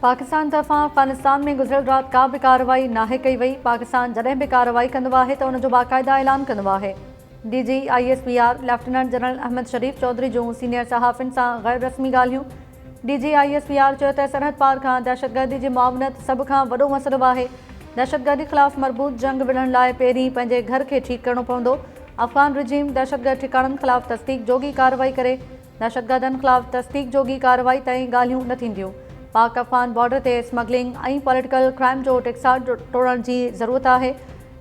पाकिस्तान तरफ़ां अफ़गानिस्तान में गुज़िरियल राति का बि कार्रवाई नाहे कई वई। पाकिस्तान जॾहिं बि कार्रवाई कंदो आहे त उनजो बाक़ाइदा ऐलान कंदो आहे। DG ISPR lieutenant general Ahmed Sharif Chaudhry जूं सीनियर सहाफ़िन सां गैर रस्मी ॻाल्हियूं। DG ISPR चयो त सरहद पार खां दहशतगर्दी जी मुआवनत सभ खां वॾो मसइलो आहे। दहशतगर्दी ख़िलाफ़ मरबूत जंग विढ़ण लाइ पहिरीं पंहिंजे घर खे ठीकु करणो पवंदो। अफ़गान रिजीम दहशतगर्द ठिकाणनि ख़िलाफ़ तस्दीक जोगी कार्रवाई करे। दहशतगर्दनि ख़िलाफ़ तस्दीक जोगी कार्रवाई ताईं ॻाल्हियूं न थींदियूं। पाक अफ़गान बॉर्डर ते स्मगलिंग ऐं पॉलिटिकल क्राइम जो टेक्साट तोड़ण जी ज़रूरत आहे।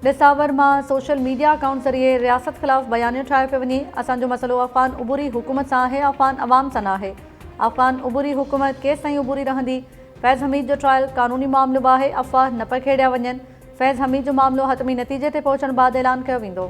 डिसावर मां सोशल मीडिया अकाउंट ज़रिए रियासत ख़िलाफ़ बयानियो ठाहियो पियो वञे। असांजो मसइलो अफ़गान उबूरी हुकूमत सां आहे, अफ़गान अवाम सां न आहे। अफ़गान उबूरी हुकूमत केसि ताईं उबूरी रहंदी। फैज़ हमीद जो ट्रायल क़ानूनी मामिलो आहे, अफ़वाह न पखेड़िया वञनि। फैज़ हमीद जो मामिलो हतमी नतीजे ते पहुचण बैदि ऐलान कयो वेंदो।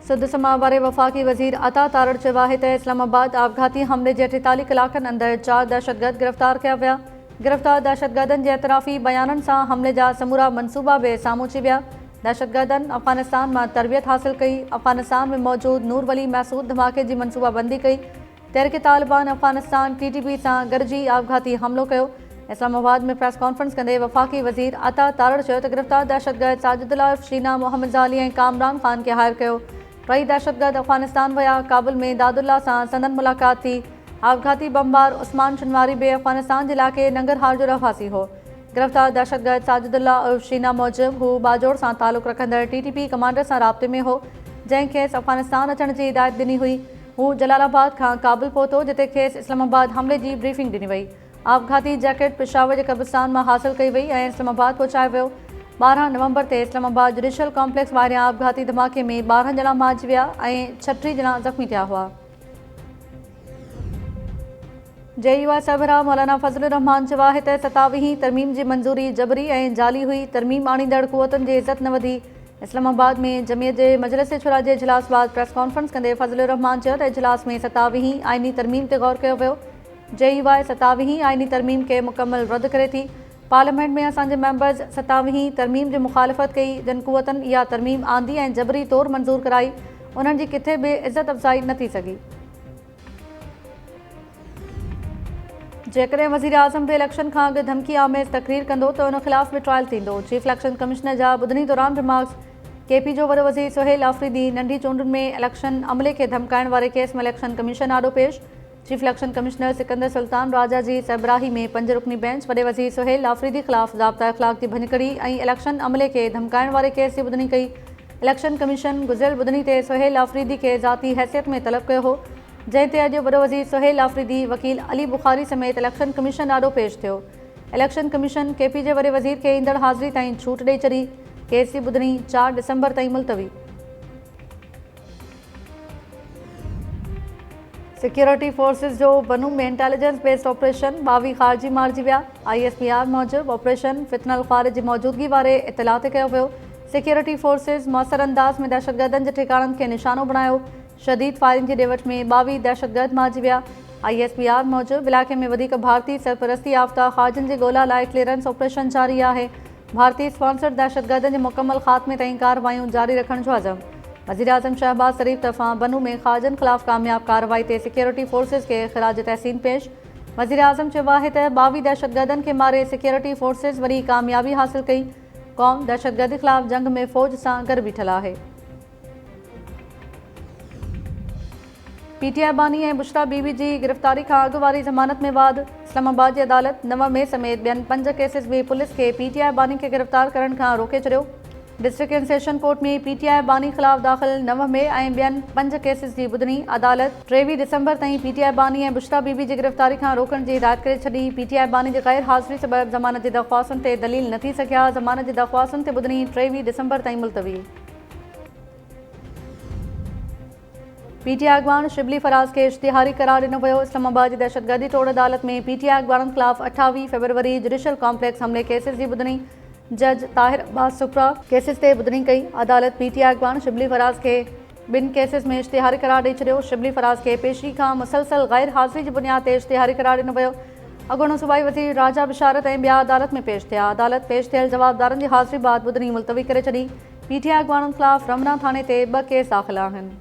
सिंध समां वारे वफ़ाक़ी वज़ीर अता तारड़ चयो आहे त इस्लामाबाद आपघाती हमले जे 48 कलाकनि अंदरि 4 दहशतगर्द गिरफ़्तार कया विया। गिरफ़्तार दहशतगर्दनि जे एतराफ़ी बयाननि सां हमले जा समूरा मनसूबा बि साम्हूं अची विया। दहशतगर्दनि अफ़गानिस्तान मां तरबियत हासिल कई। अफ़गानिस्तान में मौजूदु नूर वली महसूद धमाके जी मनसूबाबंदी कई। तहरीक तालिबान अफ़गानिस्तान TTP सां गॾिजी आपघाती हमलो कयो। इस्लामाबाद में प्रेस कॉन्फ्रेंस कंदे वफ़ाक़ी वज़ीर अता तारड़ चयो त गिरफ़्तार दहशतगर्द साजिदुल्लाह उर्फ़ शीना, मोहम्मद ज़ाली ऐं कामरान ख़ान खे हायर कयो। टई दहशतगर्द अफ़गानिस्तान विया। काबुल में दादुल्ला सां संदन मुलाक़ात थी। आपघाती बमबार उस्मान शनवारी बि अफ़गानिस्तान जे इलाइक़े नंगरहार जो रहासी हो। गिरफ़्तार दहशतगर्द साजिदुल्लाह उर्फ़ शीना मूजिबि हू बाजोड़ सां तालुक़ रखंदड़ TTP कमांडर सां राब्ते में हो, जंहिं खेसि अफ़गानिस्तान अचण जी हिदायत ॾिनी हुई। हू जलालाबाद खां काबुल पहुतो, जिते खेसि इस्लामाबाद हमले जी ब्रीफिंग ॾिनी वई। आपघाती जैकेट पेशावर जे कब्रिस्तान मां हासिल कई वई ऐं इस्लामाबाद पहुचायो वियो। 12 नवंबर ते इस्लामाबाद जुडिशल कॉम्प्लेक्स वारियां आपघाती धमाके में 12 ॼणा मारिजी विया ऐं 36 ॼणा ज़ख़्मी थिया हुआ। JUI सरबराह मौलाना फज़लुर रहमान चयो आहे त 27वीं तरमीम जी मंज़ूरी जबरी ऐं जाली हुई। तरमीम आणींदड़ क़ुवतुनि जी इज़त न वधी। इस्लामाबाद में जमियत जे मजलिस शुरा जे इजलास बैदि प्रेस कॉन्फ्रेंस कंदे फज़लुर रहमान चयो त इजलास में 27वीं आइनी तरमीम ते गौर कयो वियो। JUI 27वीं आइनी तरमीम खे मुकमल रद्द करे थी। पार्लियामेंट में असांजे मेंबर्स 27वीं तरमीम जी मुखालिफ़त कई, जिन क़ुवतनि इहा तरमीम आंदी ऐं जबरी तौरु मंज़ूर कराई, उन्हनि जी किथे बि इज़त अफ़ज़ाई न थी सघी। जेकॾहिं वज़ीर आज़म बि इलेक्शन खां अॻु धमकी आमेज़ तक़रीर कंदो त उन ख़िलाफ़ बि ट्रायल थींदो। चीफ इलेक्शन कमिश्नर जा ॿुधणी दौरान रिमार्क्स। KP जो वॾो वज़ीर सुहेल आफ़रीदी नंढी चूंडुनि में इलेक्शन अमले खे धमकाइण वारे केस में इलेक्शन कमीशन आॾो पेश। Chief election commissioner Sikandar Sultan Raja जी सरबराही में 5 रुकनी बेंच वॾे वज़ीर सुहेल आफ़रीदी ख़िलाफ़ ज़ाब्ता इख़्लाक़ जी भञकड़ी ऐं इलेक्शन अमले खे धमकाइण वारे केस जी ॿुधणी कई। इलेक्शन कमीशन गुज़िरियल ॿुधणी ते सुहेल आफ़रीदी खे ज़ाती हैसियत में तलब कयो हो, जंहिं ते अॼु वॾो वज़ीर सुहेल आफ़रीदी वकील अली बुखारी समेत इलेक्शन कमीशन ॾाढो पेश थियो। इलेक्शन कमीशन KP जे वॾे वज़ीर खे ईंदड़ हाज़िरी ताईं छूट ॾेई छॾी। केस जी ॿुधणी 4 डिसंबर ताईं मुलतवी। सिक्योरिटी फोर्सिस जो बनू में इंटेलिजेंस बेस्ड ऑपरेशन 22 ख़ारजी मारिजी विया। ISPR मूजिबि ऑपरेशन फितनल ख़ारिज जी मौजूदगी वारे इतला ते कयो वियो। सिक्योरिटी फोर्सिस मौसर अंदाज़ में दहशतगर्दनि जे ठिकाणनि खे निशानो बणायो। शदीद फायरिंग जी ॾिवट में 22 दहशतगर्द मारिजी विया। ISPR मूजिबि इलाइक़े में वधीक भारतीय सरपरस्ती याफ़्ता ख़ारजनि जी ॻोल्हा लाइ क्लीयरेंस ऑपरेशन जारी आहे। भारतीय स्पॉन्सर्ड दहशतगर्दनि जे मुकमल ख़ात्मे ताईं कार्रवायूं जारी रखण जो अज़म। वज़ीर आज़म शहबाज शरीफ़ तरफ़ां बनू में ख़ारजनि ख़िलाफ़ कामयाब कार्रवाई ते सिक्योरिटी फोर्सिस खे ख़िराज तहसीन पेश। वज़ीर आज़म चयो आहे त 22 दहशतगर्दनि खे मारे सिक्योरिटी फोर्सिस वरी कामयाबी हासिल कई। क़ौम दहशतगर्दी ख़िलाफ़ जंग में फ़ौज सां गॾु बीठल आहे। PTI बानी ऐं बुशरा बीबी जी गिरफ़्तारी खां अॻु वारी ज़मानत में वाद। इस्लामाबाद जी अदालत 9 मई समेत ॿियनि 5 केसिस में पुलिस खे PTI बानी खे गिरफ़्तार करण खां रोके छॾियो। डिस्ट्रिक्ट एंड सेशन कोर्ट में PTI बानी ख़िलाफ़ दाख़िल 9 मई ऐं ॿियनि 5 केसिस जी ॿुधणी। अदालत 23 डिसंबर ताईं PTI बानी ऐं बुशरा बीबी जी गिरफ़्तारी खां रोकण जी हिदायत करे छॾी। PTI बानी जी गैर हाज़िरी सबबि ज़मानत जी दरख़्वास्तुनि ते दलील न थी सघिया। ज़मानत जी दरख़्वास्तुनि ते ॿुधणी 23 डिसंबर ताईं मुलतवी। PTI अॻवान शिबली फराज़ खे इश्तिहारी करार ॾिनो वियो। इस्लामाबाद जी दहशतगर्दी तोड़ अदालत में PTI अॻवाननि ख़िलाफ़ 28 फरवरी जुडिशल कॉम्प्लेक्स हमले केसिस जी ॿुधणी। जज ताहिर अब्बास सुप्रा केसिस ते ॿुधणी कई। अदालत PTI अॻवान शिबली फराज़ खे 2 केसिस में इश्तिहारी करार ॾेई छॾियो। शिबली फराज़ खे पेशी खां मुसलसल गैर हाज़िरी जी बुनियाद ते इश्तिहारी करार ॾिनो वियो। अॻूणो सूबाई वज़ीर राजा बिशारत ऐं ॿिया अदालत में पेश थिया। अदालत पेश थियल जवाबदारनि जी हाज़िरी बैदि ॿुधणी मुलतवी करे छॾी। PTI अॻवाननि ख़िलाफ़ रमना थाणे ते 2 केस दाख़िल आहिनि।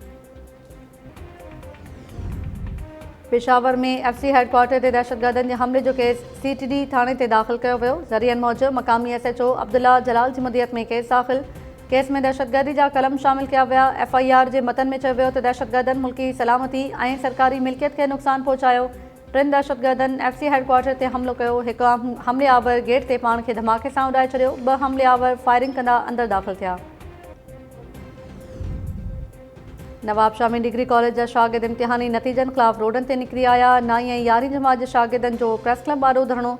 पेशावर में FC हेडक्वार्टर ते दहशतगर्दनि जे हमले जो केस CTD थाणे ते दाख़िल कयो वियो। ज़रियनि मूजिबि मक़ामी SHO अब्दुल्ला जलाल जी मदियत में केस दाख़िल। केस में दहशतगर्दी जा कलम शामिल किया विया। FIR जे मतन में चयो वियो त दहशतगर्दनि मुल्की सलामती ऐं सरकारी मिल्कियत खे नुक़सान पहुचायो। टिनि दहशतगर्दनि FC हेडक्वार्टर ते हमलो कयो। हिकु हमलेआवर गेट ते पाण खे धमाके सां उॾाए छॾियो। ॿ हमलेआवर फायरिंग कंदा अंदरि दाख़िल थिया। नवाबशाह में डिग्री कॉलेज जा शागिर्द इम्तिहानी नतीजनि ख़िलाफ़ रोडनि ते निकिरी आया। 9हीं ऐं 11हीं जमात जे शागिर्दनि जो प्रेस क्लब ॿाॾो धरणो।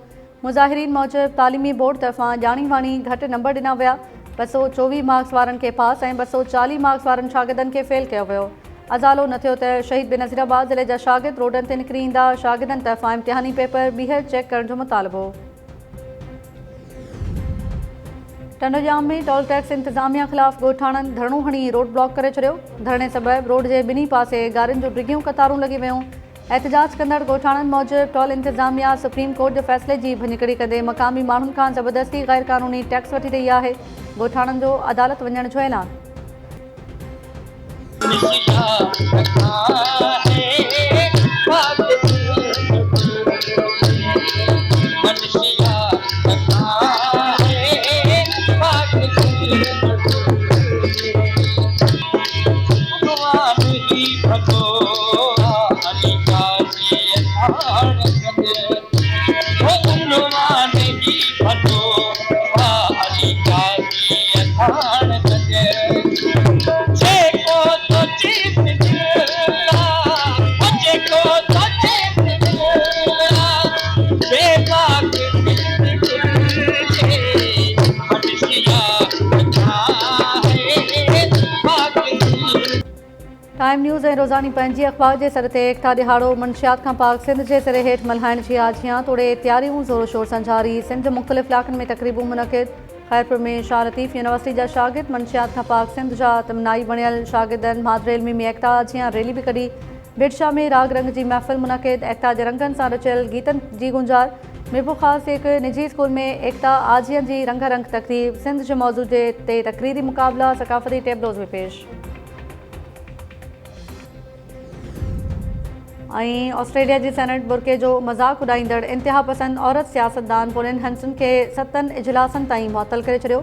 मुज़ाहिरीन मूजिबि तालीमी बोर्ड तरफ़ां ॼाणी वाणी घटि नंबर ॾिना विया। 224 मार्क्स वारनि खे पास ऐं 240 मार्क्स वारनि शागिर्दनि खे फेल कयो वियो। अज़ालो न थियो त शहीद बेनज़ीराबाद ज़िले जा शागिर्द रोडनि ते निकिरी ईंदा। शागिर्दनि तरफ़ां इम्तिहानी पेपर ॿीहर चेक करण जो मुतालबो। टंडोजाम में टोल टैक्स इंतज़ामिया ख़िलाफ़ ॻोठाणनि धरणो हणी रोड ब्लॉक करे छॾियो। धरणे सबबि रोड जे ॿिन्ही पासे गाॾियुनि जूं डिघियूं कतारूं लॻी वियूं। एहतजाज कंदड़ ॻोठाणनि मूजिबि टोल इंतज़ामिया सुप्रीम कोर्ट जे फ़ैसिले जी भञकड़ी कंदे मक़ामी माण्हुनि खां ज़बरदस्ती ग़ैर क़ानूनी टैक्स वठी रही आहे। ॻोठाणनि जो अदालत वञण जो ऐलान। टाइम न्यूज़ ऐं रोज़ानी पंहिंजी अख़बार जे सर ते एकता दिहाड़ो मंशियात खां पाक सिंध जे सिरे हेठि मल्हाइण जी आजियां तोड़े तयारियूं ज़ोरो शोर सां जारी। सिंध मुख़्तलिफ़ इलाक़नि में तक़रीबूं मुनक़िद। ख़ैरपुर में शाह लतीफ़ यूनिवर्सिटी जा शागिर्द मंशियात खां पाक सिंध जा तमनाई बणियल शागिर्दनि मादरे इल्मी में एकता आजियां रैली बि कढी। बिरशाह में राग रंग जी महफ़िल मुनक़िद। एकता जे रंगनि सां रचियल गीतनि जी गुंजार। मीरपुर ख़ासि हिकु निजी स्कूल में एकता आजियनि जी रंग रंग तक़रीब। सिंध जे मौज़ू ते तक़रीरी मुक़ाबला सक़ाफ़ती टेबलोज़ में पेश। ऐं ऑस्ट्रेलिया जी सेनेट बुरके जो मज़ाक उॾाईंदड़ इंतिहा पसंद औरत सियासतदान पॉलिन हैंसन खे 7 इजलासनि ताईं मुअतल करे छॾियो।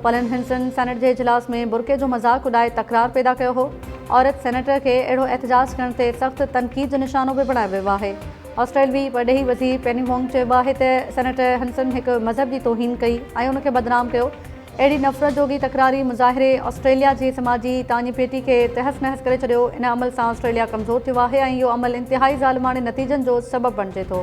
पॉलिन हैंसन सेनेट जे इजलास में बुरके जो मज़ाक उॾाए तकरार पैदा कयो हो। औरत सेनेटर खे अहिड़ो एहतजाज करण ते सख़्तु तनक़ीद जो निशानो बि बणायो वियो आहे। ऑस्ट्रेलवी परॾेही वज़ीर पेनी वोंग चयो आहे त सेनेटर हैंसन हिकु मज़हब जी तौहीन कई ऐं उनखे बदनाम कयो। अहिड़ी नफ़रत जोगी तकरारी मुज़ाहिरे ऑस्ट्रेलिया जी समाजी तानी पेटी खे तहस नहस करे छॾियो। इन अमल सां ऑस्ट्रेलिया कमज़ोर थियो आहे ऐं इहो अमल इंतिहाई ज़ालिमाणे नतीजनि जो सबबु बणिजे थो।